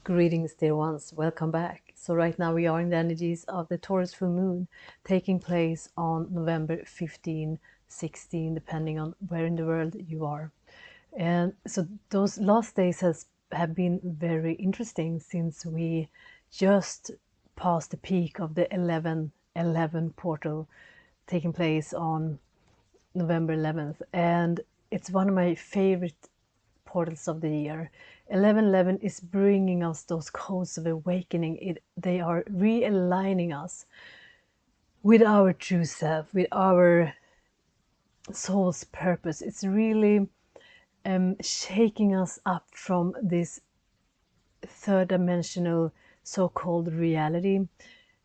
Greetings, dear ones. Welcome back. So right now we are in the energies of the Taurus full moon taking place on November 15, 16, depending on where in the world you are. And so those last days have been very interesting since we just passed the peak of the 11/11 portal taking place on November 11th. And it's one of my favorite portals of the year. 11/11 is bringing us those codes of awakening. They are realigning us with our true self, with our soul's purpose. It's really shaking us up from this third dimensional so-called reality,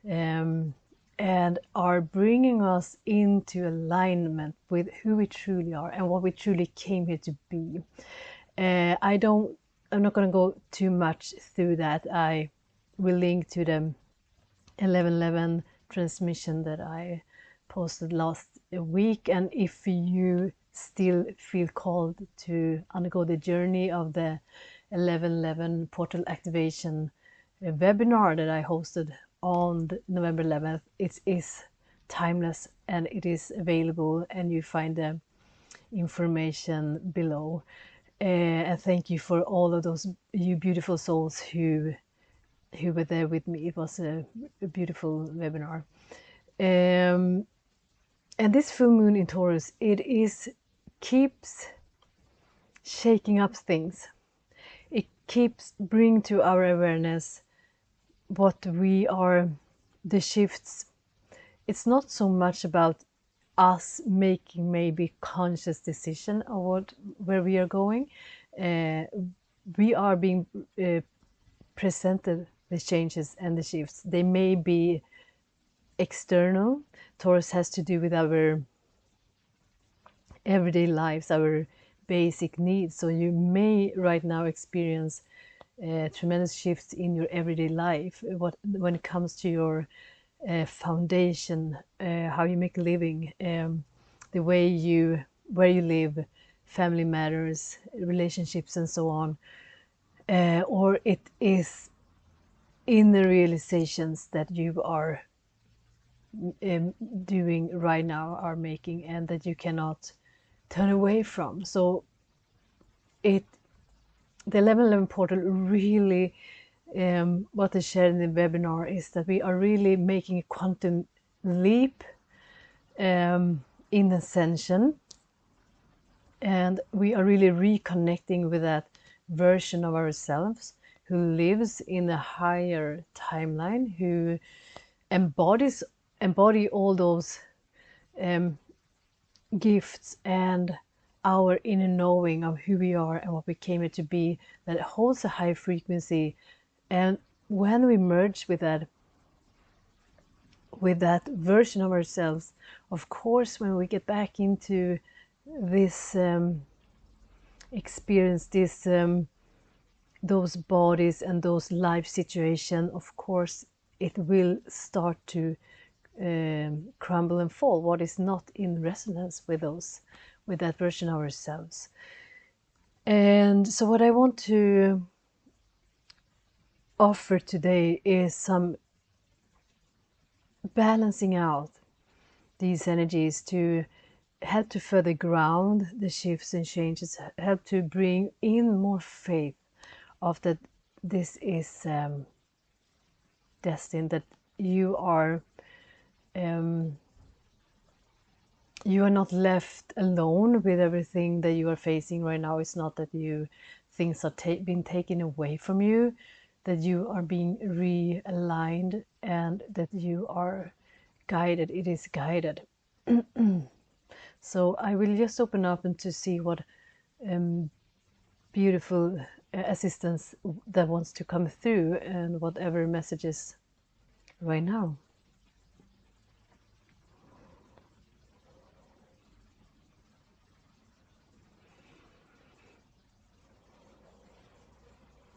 and are bringing us into alignment with who we truly are and what we truly came here to be. I'm not going to go too much through that. I will link to the 11/11 transmission that I posted last week. And if you still feel called to undergo the journey of the 11/11 portal activation webinar that I hosted on November 11th, it is timeless and it is available, and you find the information below. And thank you for all of those you beautiful souls who were there with me. It was a beautiful webinar. And this full moon in Taurus, keeps shaking up things. It keeps bringing to our awareness what we are, the shifts. It's not so much about us making maybe conscious decision of where we are going. We are being presented the changes and the shifts. They may be external. Taurus has to do with our everyday lives, our basic needs. So you may right now experience tremendous shifts in your everyday life. When it comes to your foundation, how you make a living, the way where you live, family matters, relationships, and so on. Or it is in the realizations that you are doing right now, are making, and that you cannot turn away from. So the 11/11 portal really, what I shared in the webinar is that we are really making a quantum leap in Ascension, and we are really reconnecting with that version of ourselves who lives in a higher timeline, who embody all those gifts and our inner knowing of who we are and what we came here to be, that holds a high frequency. And when we merge with that version of ourselves, of course, when we get back into this experience, those bodies and those life situations, of course it will start to crumble and fall, what is not in resonance with that version of ourselves. And so what I want to offer today is some balancing out these energies to help to further ground the shifts and changes, help to bring in more faith of that this is destined, that you are not left alone with everything that you are facing right now. It's not that things are being taken away from you, that you are being realigned, and that you are guided. It is guided. So I will just open up and to see what beautiful assistance that wants to come through, and whatever messages right now.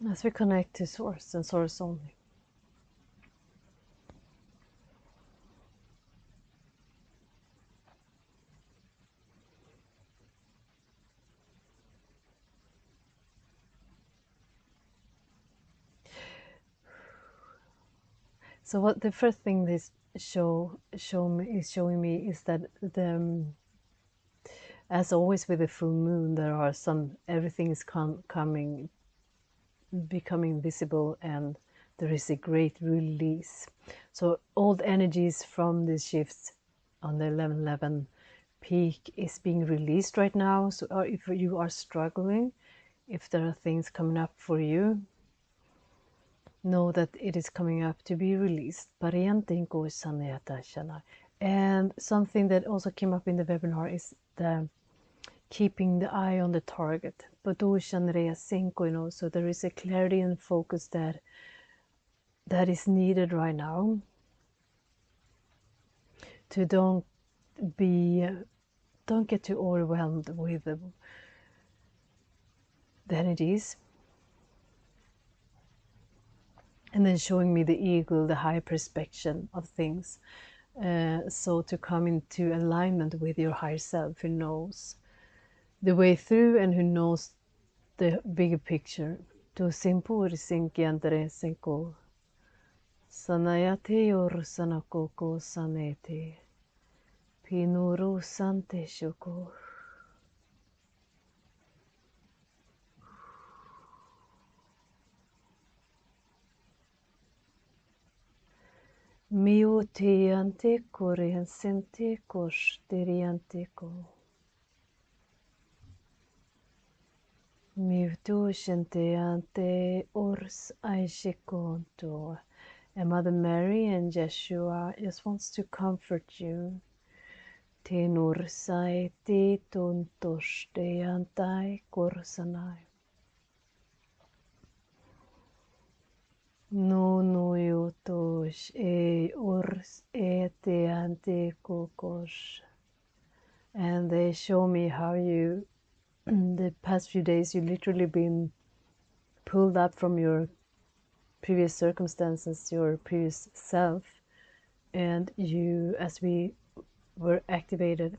As we connect to Source and Source only. So what the first thing this is showing me is that as always with the full moon, there are everything is becoming visible, and there is a great release. So old energies from the shifts on the 1111 peak is being released right now. So if you are struggling, if there are things coming up for you, know that it is coming up to be released. And something that also came up in the webinar is the keeping the eye on the target. So there is a clarity and focus that is needed right now. To don't get too overwhelmed with the energies. And then showing me the eagle, the high perspective of things. So to come into alignment with your higher self, who knows the way through and who knows the bigger picture. To simpur sinkiantre senko sanayate or sanakoko sanete pinuru sante shoko. Mio te ante corriensente cos terianteco. Mio shente ante ors aishikonto. And Mother Mary and Yeshua just wants to comfort you. Te nursai te tontos te antai korsanai. No yotos e ors e te ante kokos. And they show me how you, the past few days, you literally been pulled up from your previous circumstances, your previous self, and you, as we were activated,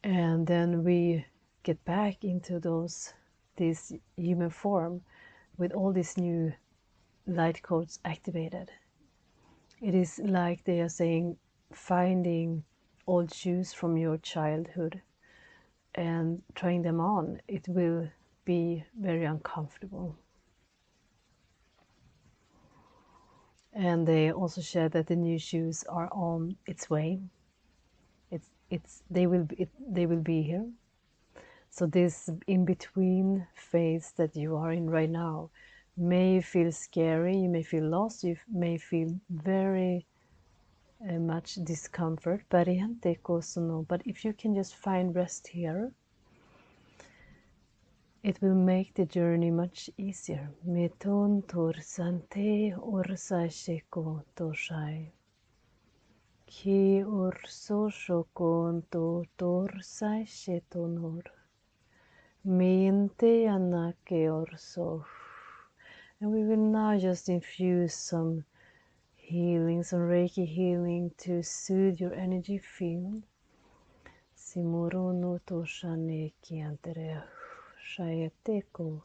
and then we get back into this human form with all these new light codes activated. It is like they are saying, finding old shoes from your childhood and trying them on. It will be very uncomfortable. And they also share that the new shoes are on its way. They will be here. So this in-between phase that you are in right now may feel scary, you may feel lost, you may feel very much discomfort, but if you can just find rest here, it will make the journey much easier. Meton torsante orsa sheko toshai. Ki orso shokon to torsai shetonor. Mente anake orso. And we will now just infuse some healing, some Reiki healing to soothe your energy field. Simuro no toshane kiantere shayateko.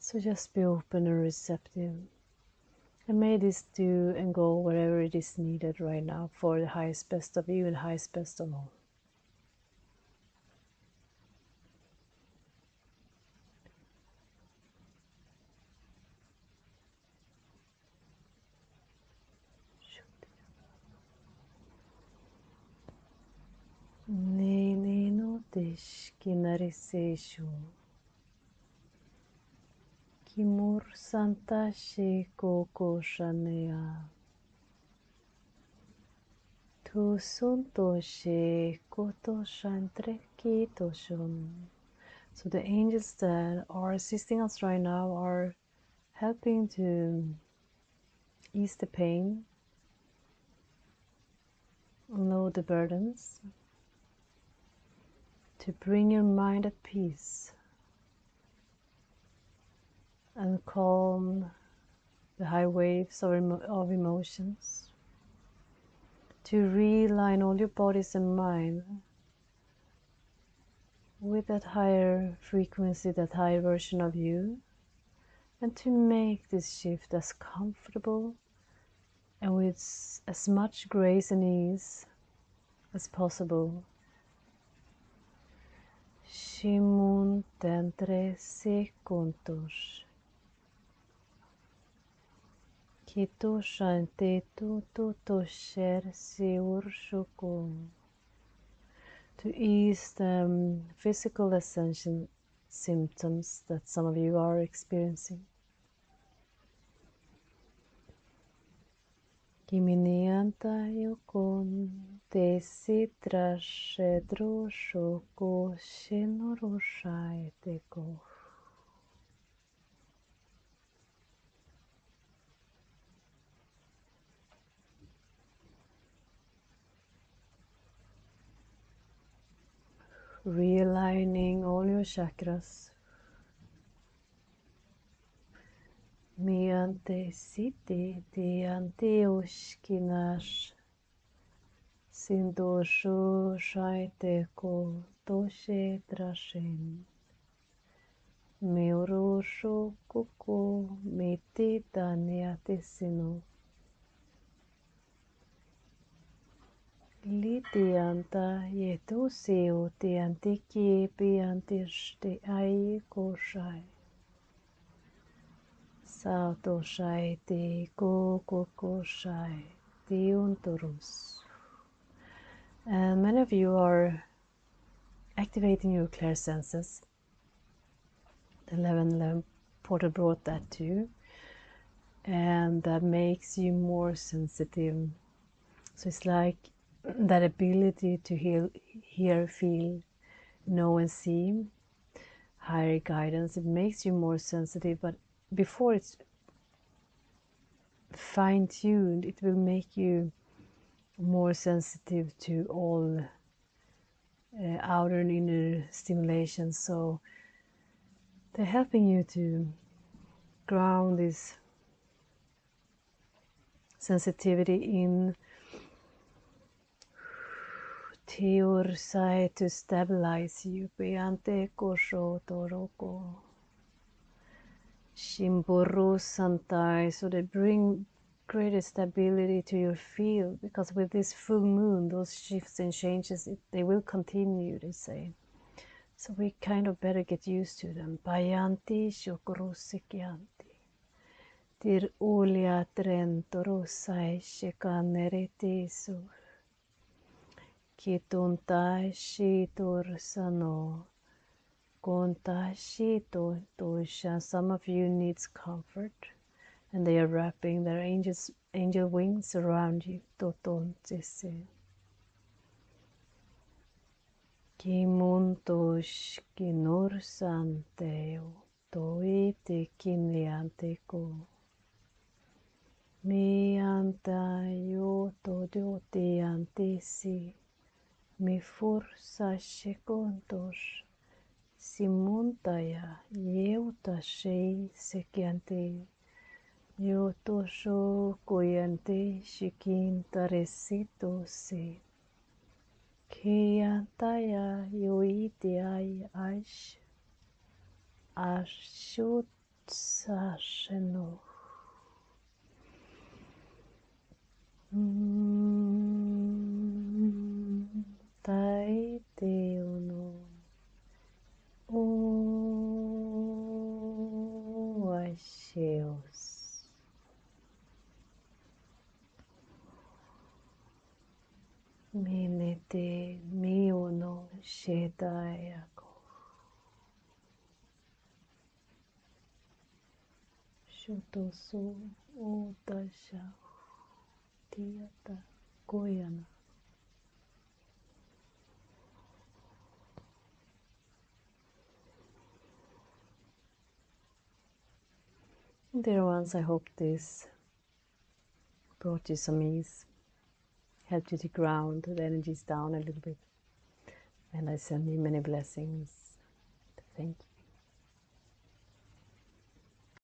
So just be open and receptive. And may this do and go wherever it is needed right now for the highest best of you and highest best of all. Nene no desh kinariseshu. Kimur santa she koko shanea. Tu sunto she koto shantre kito shon. So the angels that are assisting us right now are helping to ease the pain, lower the burdens, to bring your mind at peace and calm the high waves of emotions, to realign all your bodies and mind with that higher frequency, that higher version of you, and to make this shift as comfortable and with as much grace and ease as possible. Shimun tentre secuntos. Kito shante tu tosher siur shoko. To ease the physical ascension symptoms that some of you are experiencing. Kiminianta yokon te sitrashedro shoko shinoroshai teko. Realigning all your chakras. Miante siti diante ushkinash. Sindosho shaiteko toshe trashin. Meurosho kuko miti daniatisino. Litianta yeto seo tianti kiepi antishte ai koshai. Sato shai te koko shai te untorus. And many of you are activating your Clair Senses. The 1111 portal brought that to you. And that makes you more sensitive. So it's like that ability to hear, feel, know and see higher guidance. It makes you more sensitive, but before it's fine-tuned, it will make you more sensitive to all outer and inner stimulation. So they're helping you to ground this sensitivity in Teorsai to stabilize you. Beante kosho toroko. Shimburu santai. So they bring greater stability to your field, because with this full moon, those shifts and changes, they will continue, they say. So we kind of better get used to them. Bayanti shokorosekianti. Tir ulia trentorosai shekaneretisu. Kituntai shitor sano. Kontai shito tosha. Some of you needs comfort, and they are wrapping their angel wings around you. Toton tise. Kimuntosh kinur santeo. Toite kiniante ko. Mi anta yo todo te antisi. Mi forza secondos. Simuntaya yeuta shei sekiante. Yo tosho koyante shikintaresito se. Kiantaya yoitiai aish. Ashut sasheno. Tai teono. O asheos. Minete miono shedayako. Shutoso otasha. Tiata koyana. Dear ones, I hope this brought you some ease, helped you to ground the energies down a little bit, and I send you many blessings. Thank you.